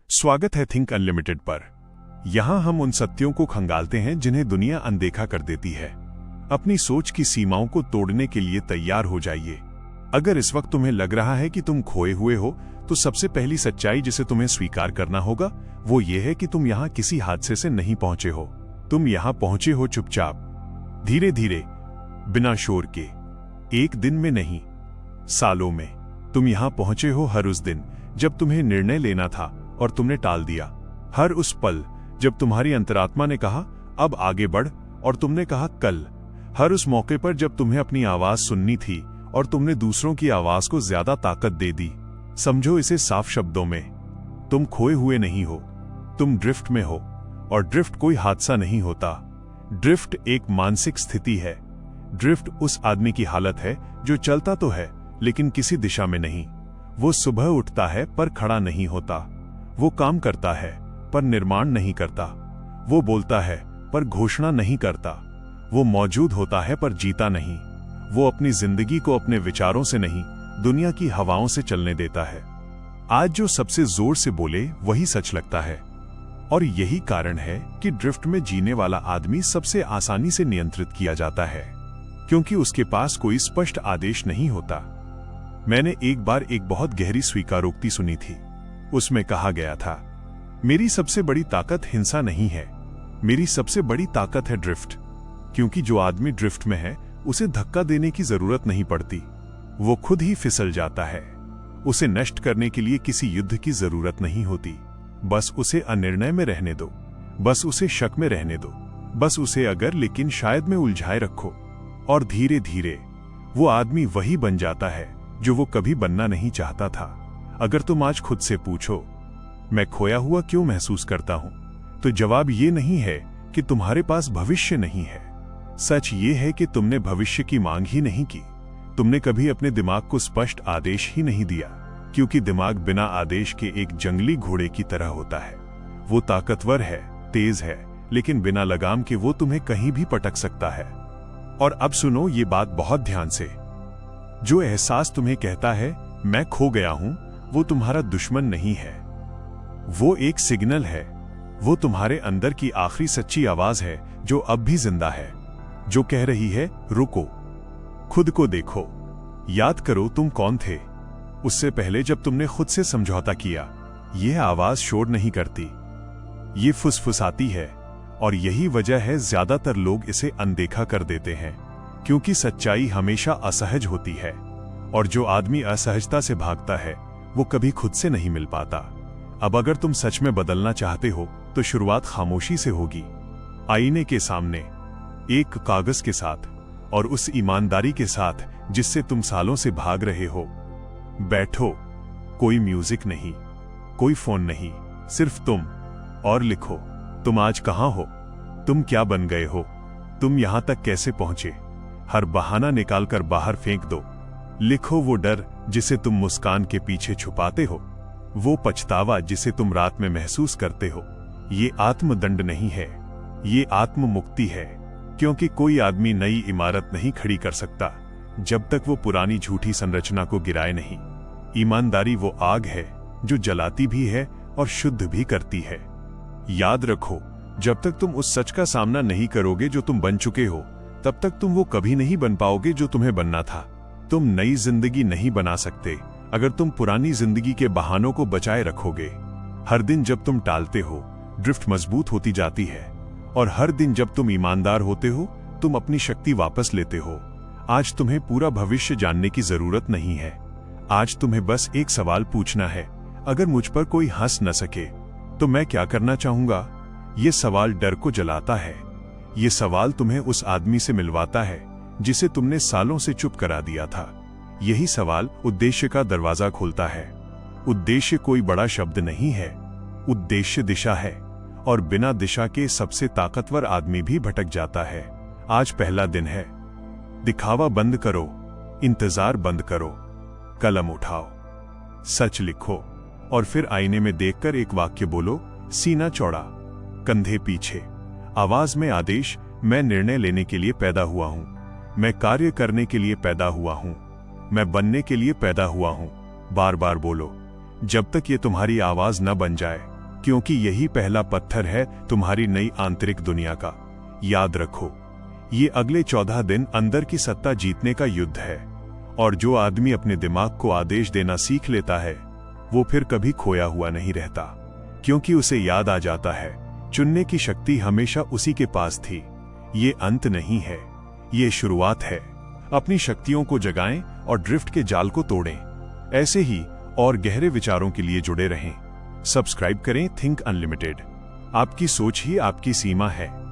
स्वागत है think unlimited पर। यहां हम उन सत्यों को खंगालते हैं जिन्हें दुनिया अनदेखा कर देती है। अपनी सोच की सीमाओं को तोड़ने के लिए तैयार हो जाइए। अगर इस वक्त तुम्हें लग रहा है कि तुम खोए हुए हो, तो सबसे पहली सच्चाई जिसे तुम्हें स्वीकार करना होगा वो ये है कि तुम यहां किसी हादसे से नहीं पहुंचे हो। तुम यहां पहुंचे हो चुपचाप, धीरे धीरे, बिना शोर के, एक दिन में नहीं, सालों में। तुम यहां पहुंचे हो हर उस दिन जब तुम्हें निर्णय लेना था और तुमने टाल दिया। हर उस पल जब तुम्हारी अंतरात्मा ने कहा अब आगे बढ़ और तुमने कहा कल। हर उस मौके पर जब तुम्हें अपनी आवाज सुननी थी और तुमने दूसरों की आवाज को ज्यादा ताकत दे दी। समझो इसे साफ शब्दों में, तुम खोए हुए नहीं हो, तुम ड्रिफ्ट में हो। और ड्रिफ्ट कोई हादसा नहीं होता। ड्रिफ्ट एक मानसिक स्थिति है। ड्रिफ्ट उस आदमी की हालत है जो चलता तो है लेकिन किसी दिशा में नहीं। वो सुबह उठता है पर खड़ा नहीं होता। वो काम करता है पर निर्माण नहीं करता। वो बोलता है पर घोषणा नहीं करता। वो मौजूद होता है पर जीता नहीं। वो अपनी जिंदगी को अपने विचारों से नहीं, दुनिया की हवाओं से चलने देता है। आज जो सबसे जोर से बोले वही सच लगता है। और यही कारण है कि ड्रिफ्ट में जीने वाला आदमी सबसे आसानी से नियंत्रित किया जाता है, क्योंकि उसके पास कोई स्पष्ट आदेश नहीं होता। मैंने एक बार एक बहुत गहरी स्वीकारोक्ति सुनी थी। उसमें कहा गया था, मेरी सबसे बड़ी ताकत हिंसा नहीं है, मेरी सबसे बड़ी ताकत है ड्रिफ्ट। क्योंकि जो आदमी ड्रिफ्ट में है उसे धक्का देने की जरूरत नहीं पड़ती, वो खुद ही फिसल जाता है। उसे नष्ट करने के लिए किसी युद्ध की जरूरत नहीं होती। बस उसे अनिर्णय में रहने दो, बस उसे शक में रहने दो, बस उसे अगर लेकिन शायद में उलझाए रखो। और धीरे धीरे वो आदमी वही बन जाता है जो वो कभी बनना नहीं चाहता था। अगर तुम आज खुद से पूछो मैं खोया हुआ क्यों महसूस करता हूं, तो जवाब ये नहीं है कि तुम्हारे पास भविष्य नहीं है। सच ये है कि तुमने भविष्य की मांग ही नहीं की। तुमने कभी अपने दिमाग को स्पष्ट आदेश ही नहीं दिया, क्योंकि दिमाग बिना आदेश के एक जंगली घोड़े की तरह होता है। वो ताकतवर है, तेज है, लेकिन बिना लगाम के वो तुम्हें कहीं भी पटक सकता है। और अब सुनो ये बात बहुत ध्यान से। जो एहसास तुम्हें कहता है मैं खो गया हूं, वो तुम्हारा दुश्मन नहीं है। वो एक सिग्नल है। वो तुम्हारे अंदर की आखिरी सच्ची आवाज है जो अब भी जिंदा है, जो कह रही है रुको, खुद को देखो, याद करो तुम कौन थे उससे पहले जब तुमने खुद से समझौता किया। यह आवाज शोर नहीं करती, ये फुसफुसाती है। और यही वजह है ज्यादातर लोग इसे अनदेखा कर देते हैं, क्योंकि सच्चाई हमेशा असहज होती है। और जो आदमी असहजता से भागता है वो कभी खुद से नहीं मिल पाता। अब अगर तुम सच में बदलना चाहते हो तो शुरुआत खामोशी से होगी, आईने के सामने, एक कागज के साथ, और उस ईमानदारी के साथ जिससे तुम सालों से भाग रहे हो। बैठो, कोई म्यूजिक नहीं, कोई फोन नहीं, सिर्फ तुम, और लिखो तुम आज कहां हो, तुम क्या बन गए हो, तुम यहां तक कैसे पहुंचे। हर बहाना निकालकर बाहर फेंक दो। लिखो वो डर जिसे तुम मुस्कान के पीछे छुपाते हो, वो पछतावा जिसे तुम रात में महसूस करते हो। ये आत्मदंड नहीं है, ये आत्म मुक्ति है। क्योंकि कोई आदमी नई इमारत नहीं खड़ी कर सकता जब तक वो पुरानी झूठी संरचना को गिराए नहीं। ईमानदारी वो आग है जो जलाती भी है और शुद्ध भी करती है। याद रखो, जब तक तुम उस सच का सामना नहीं करोगे जो तुम बन चुके हो, तब तक तुम वो कभी नहीं बन पाओगे जो तुम्हें बनना था। तुम नई जिंदगी नहीं बना सकते अगर तुम पुरानी जिंदगी के बहानों को बचाए रखोगे। हर दिन जब तुम टालते हो, ड्रिफ्ट मजबूत होती जाती है। और हर दिन जब तुम ईमानदार होते हो, तुम अपनी शक्ति वापस लेते हो। आज तुम्हें पूरा भविष्य जानने की जरूरत नहीं है। आज तुम्हें बस एक सवाल पूछना है, अगर मुझ पर कोई हंस न सके तो मैं क्या करना चाहूंगा। ये सवाल डर को जलाता है। ये सवाल तुम्हें उस आदमी से मिलवाता है जिसे तुमने सालों से चुप करा दिया था। यही सवाल उद्देश्य का दरवाजा खोलता है। उद्देश्य कोई बड़ा शब्द नहीं है, उद्देश्य दिशा है। और बिना दिशा के सबसे ताकतवर आदमी भी भटक जाता है। आज पहला दिन है। दिखावा बंद करो, इंतजार बंद करो, कलम उठाओ, सच लिखो, और फिर आईने में देखकर एक वाक्य बोलो, सीना चौड़ा, कंधे पीछे, आवाज में आदेश, मैं निर्णय लेने के लिए पैदा हुआ हूं, मैं कार्य करने के लिए पैदा हुआ हूं, मैं बनने के लिए पैदा हुआ हूं। बार बार बोलो, जब तक ये तुम्हारी आवाज न बन जाए क्योंकि यही पहला पत्थर है तुम्हारी नई आंतरिक दुनिया का। याद रखो, ये अगले 14 दिन अंदर की सत्ता जीतने का युद्ध है, और जो आदमी अपने दिमाग को आदेश देना सीख लेता है वो फिर कभी खोया हुआ नहीं रहता, क्योंकि उसे याद आ जाता है चुनने की शक्ति हमेशा उसी के पास थी। ये अंत नहीं है, ये शुरुआत है। अपनी शक्तियों को जगाएं और ड्रिफ्ट के जाल को तोड़ें। ऐसे ही और गहरे विचारों के लिए जुड़े रहें। सब्सक्राइब करें थिंक अनलिमिटेड। आपकी सोच ही आपकी सीमा है।